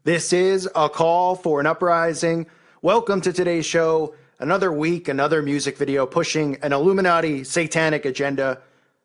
This is a call for an uprising. Welcome to today's show. Another week, another music video pushing an Illuminati satanic agenda.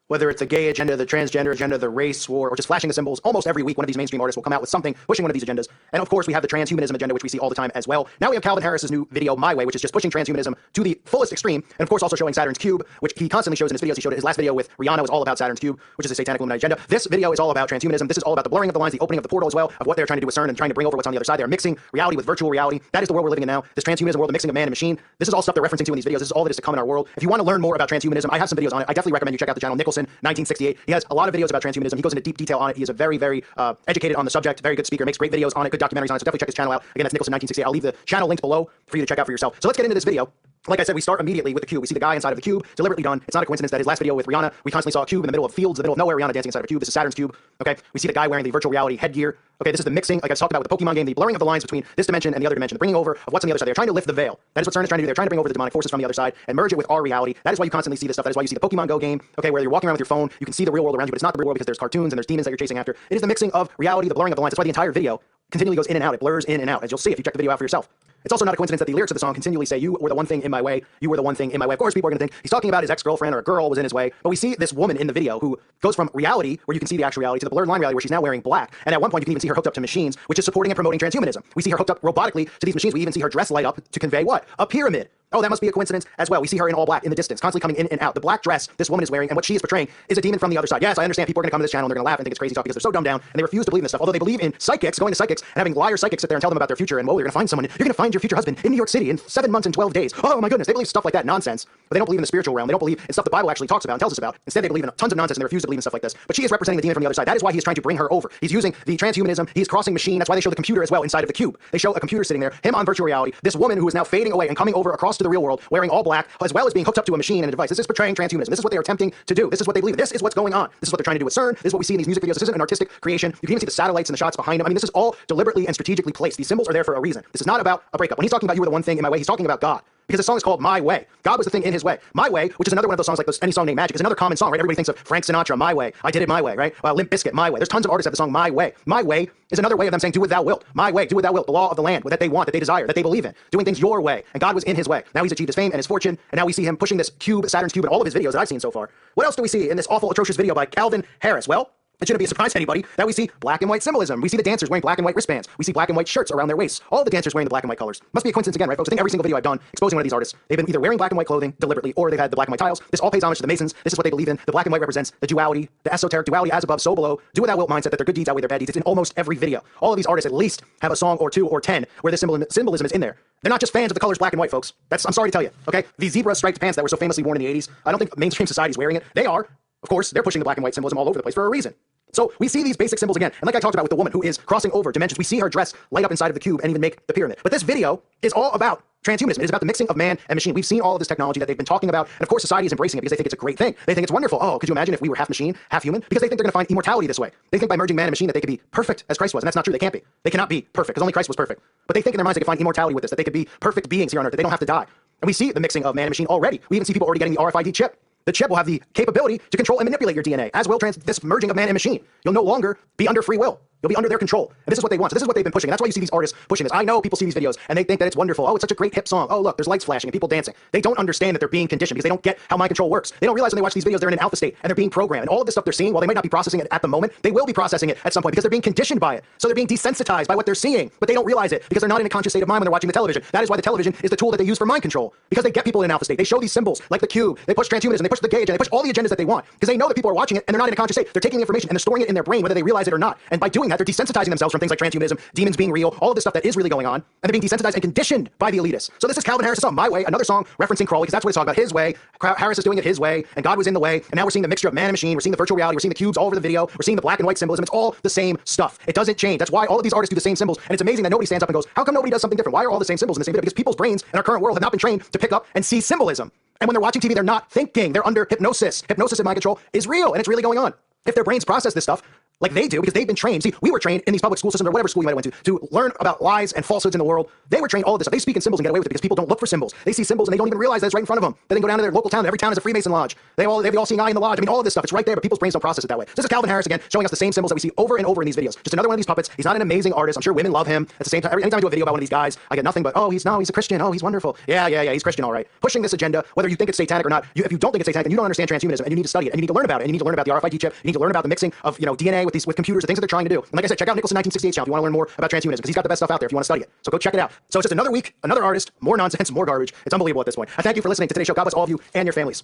Whether it's the gay agenda, the transgender agenda, the race war, or just flashing the symbols, almost every week one of these mainstream artists will come out with something pushing one of these agendas. And of course, we have the transhumanism agenda, which we see all the time as well. Now we have Calvin Harris's new video, My Way, which is just pushing transhumanism to the fullest extreme. And of course, also showing Saturn's Cube, which he constantly shows in his videos. He showed it. His last video with Rihanna was all about Saturn's Cube, which is a satanic Illuminati agenda. This video is all about transhumanism. This is all about the blurring of the lines, the opening of the portal as well, of what they're trying to do with CERN and trying to bring over what's on the other side. They're mixing reality with virtual reality. That is the world we're living in now. This transhumanism world, the mixing of man and machine. This is all stuff they're referencing to in these videos. This is all that is to come in our world. If you want to learn more about transhumanism, I have some videos on it. I definitely recommend you check out the channel Nicholson 1968. He has a lot of videos about transhumanism. He goes into deep detail on it. He is a very, very educated on the subject, very good speaker, makes great videos on it, good documentaries on it. So definitely check his channel out. Again, that's Nicholson 1968. I'll leave the channel linked below for you to check out for yourself. So let's get into this video. Like I said, we start immediately with the cube. We see the guy inside of the cube, deliberately done. It's not a coincidence that his last video with Rihanna, we constantly saw a cube in the middle of fields, in the middle of nowhere, Rihanna dancing inside of a cube. This is Saturn's cube. Okay, we see the guy wearing the virtual reality headgear. Okay, this is the mixing, like I talked about with the Pokemon game, the blurring of the lines between this dimension and the other dimension, the bringing over of what's on the other side. They're trying to lift the veil. That is what CERN is trying to do. They're trying to bring over the demonic forces from the other side and merge it with our reality. That is why you constantly see this stuff. That is why you see the Pokemon Go game, okay, where you're walking around with your phone, you can see the real world around you, but it's not the real world because there's cartoons and there's demons that you're chasing after. It is the mixing of reality, the blurring of the lines. That's why the entire video continually goes in and out. It blurs in and out, as you'll see if you check the video out for yourself. It's also not a coincidence that the lyrics of the song continually say, you were the one thing in my way, you were the one thing in my way. Of course, people are going to think he's talking about his ex-girlfriend or a girl was in his way, but we see this woman in the video who goes from reality, where you can see the actual reality, to the blurred line reality, where she's now wearing black. And at one point, you can even see her hooked up to machines, which is supporting and promoting transhumanism. We see her hooked up robotically to these machines. We even see her dress light up to convey what? A pyramid. Oh, that must be a coincidence as well. We see her in all black in the distance, constantly coming in and out. The black dress this woman is wearing and what she is portraying is a demon from the other side. Yes, I understand people are going to come to this channel and they're going to laugh and think it's crazy stuff because they're so dumbed down and they refuse to believe in this stuff. Although they believe in psychics, going to psychics and having liar psychics sit there and tell them about their future and, oh, you're going to find someone. You're going to find your future husband in New York City in 7 months and 12 days. Oh my goodness. They believe stuff like that nonsense, but they don't believe in the spiritual realm. They don't believe in stuff the Bible actually talks about and tells us about. Instead, they believe in tons of nonsense and they refuse to believe in stuff like this. But she is representing the demon from the other side. That is why he is trying to bring her over. He's using the transhumanism. He's crossing machine. That's why they show the computer as well inside of the cube. They show a computer sitting there, him on virtual reality, this woman who is now fading away and coming over across to the real world wearing all black, as well as being hooked up to a machine and a device. This is portraying transhumanism. This is what they are attempting to do. This is what they believe. This is what's going on. This is what they're trying to do with CERN. This is what we see in these music videos. This isn't an artistic creation. You can even see the satellites and the shots behind them. I mean, this is all deliberately and strategically placed. These symbols are there for a reason. This is not about a breakup. When he's talking about you were the one thing in my way, he's talking about God. Because the song is called My Way. God was the thing in his way. My Way, which is another one of those songs like this, any song named Magic, is another common song, right? Everybody thinks of Frank Sinatra, My Way. I did it my way, right? Limp Bizkit, My Way. There's tons of artists that have the song My Way. My Way is another way of them saying, do what thou wilt. My way, do what thou wilt. The law of the land, that they want, that they desire, that they believe in. Doing things your way. And God was in his way. Now he's achieved his fame and his fortune, and now we see him pushing this cube, Saturn's cube, in all of his videos that I've seen so far. What else do we see in this awful, atrocious video by Calvin Harris? Well, it shouldn't be a surprise to anybody that we see black and white symbolism. We see the dancers wearing black and white wristbands. We see black and white shirts around their waists. All the dancers wearing the black and white colors. Must be a coincidence again, right, folks? I think every single video I've done exposing one of these artists, they've been either wearing black and white clothing deliberately, or they've had the black and white tiles. This all pays homage to the Masons. This is what they believe in. The black and white represents the duality, the esoteric duality, as above, so below. Do what thou wilt mindset, that their good deeds outweigh their bad deeds. It's in almost every video. All of these artists at least have a song or 2 or 10 where the symbolism is in there. They're not just fans of the colors black and white, folks. I'm sorry to tell you, okay? These zebra striped pants that were so famously worn in the 80s, I don't think mainstream society's wearing it. They are. Of course, they're pushing the black and white symbolism all over the place for a reason. So we see these basic symbols again. And like I talked about with the woman who is crossing over dimensions, we see her dress light up inside of the cube and even make the pyramid. But this video is all about transhumanism. It is about the mixing of man and machine. We've seen all of this technology that they've been talking about. And of course, society is embracing it because they think it's a great thing. They think it's wonderful. Oh, could you imagine if we were half machine, half human? Because they think they're going to find immortality this way. They think by merging man and machine that they could be perfect as Christ was. And that's not true. They can't be. They cannot be perfect because only Christ was perfect. But they think in their minds they can find immortality with this, that they could be perfect beings here on earth, that they don't have to die. And we see the mixing of man and machine already. We even see people already getting the RFID chip. The chip will have the capability to control and manipulate your DNA, as will this merging of man and machine. You'll no longer be under free will. You'll be under their control. And this is what they want. So this is what they've been pushing. And that's why you see these artists pushing this. I know people see these videos and they think that it's wonderful. Oh, it's such a great hip song. Oh, look, there's lights flashing and people dancing. They don't understand that they're being conditioned because they don't get how mind control works. They don't realize when they watch these videos they're in an alpha state and they're being programmed. And all of this stuff they're seeing, while they might not be processing it at the moment, they will be processing it at some point because they're being conditioned by it. So they're being desensitized by what they're seeing, but they don't realize it because they're not in a conscious state of mind when they're watching the television. That is why the television is the tool that they use for mind control, because they get people in an alpha state. They show these symbols like the cube. They push transhumanism. They push the gay agenda. They push all the agendas that they want because they know that people are watching it and they're not in a conscious state. They're taking the information and they're storing it in their brain whether they realize it or not. And by doing that, they're desensitizing themselves from things like transhumanism, demons being real, all of this stuff that is really going on, and they're being desensitized and conditioned by the elitists. So this is Calvin Harris' song, My Way, another song referencing Crowley, because that's what it's talking about, his way. Harris is doing it his way, and God was in the way, and now we're seeing the mixture of man and machine, we're seeing the virtual reality, we're seeing the cubes all over the video, we're seeing the black and white symbolism, it's all the same stuff. It doesn't change. That's why all of these artists do the same symbols, and it's amazing that nobody stands up and goes, how come nobody does something different? Why are all the same symbols in the same video? Because people's brains in our current world have not been trained to pick up and see symbolism. And when they're watching TV, they're not thinking, they're under hypnosis. Hypnosis and mind control is real, and it's really going on. If their brains process this stuff, like they do, because they've been trained. See, we were trained in these public school systems or whatever school you might have went to learn about lies and falsehoods in the world. They were trained all of this stuff. They speak in symbols and get away with it because people don't look for symbols. They see symbols and they don't even realize that it's right in front of them. Then they go down to their local town. Every town has a Freemason lodge. They have the all-seeing eye in the lodge. I mean, all of this stuff, it's right there, but people's brains don't process it that way. So this is Calvin Harris again, showing us the same symbols that we see over and over in these videos. Just another one of these puppets. He's not an amazing artist. I'm sure women love him. At the same time, anytime I do a video about one of these guys, I get nothing but, oh, he's a Christian. Oh, he's wonderful. Yeah, he's Christian, all right. Pushing this agenda, whether you think it's satanic or not. If you don't think it's satanic, then you don't understand transhumanism, and you need to study it, and you need to learn about it, and you need to learn about the RFID chip. You need to learn about the mixing of DNA with computers, the things that they're trying to do. And like I said, check out Nicholson 1968 channel if you want to learn more about transhumanism, because he's got the best stuff out there if you want to study it. So go check it out. So it's just another week, another artist, more nonsense, more garbage. It's unbelievable at this point. I thank you for listening to today's show. God bless all of you and your families.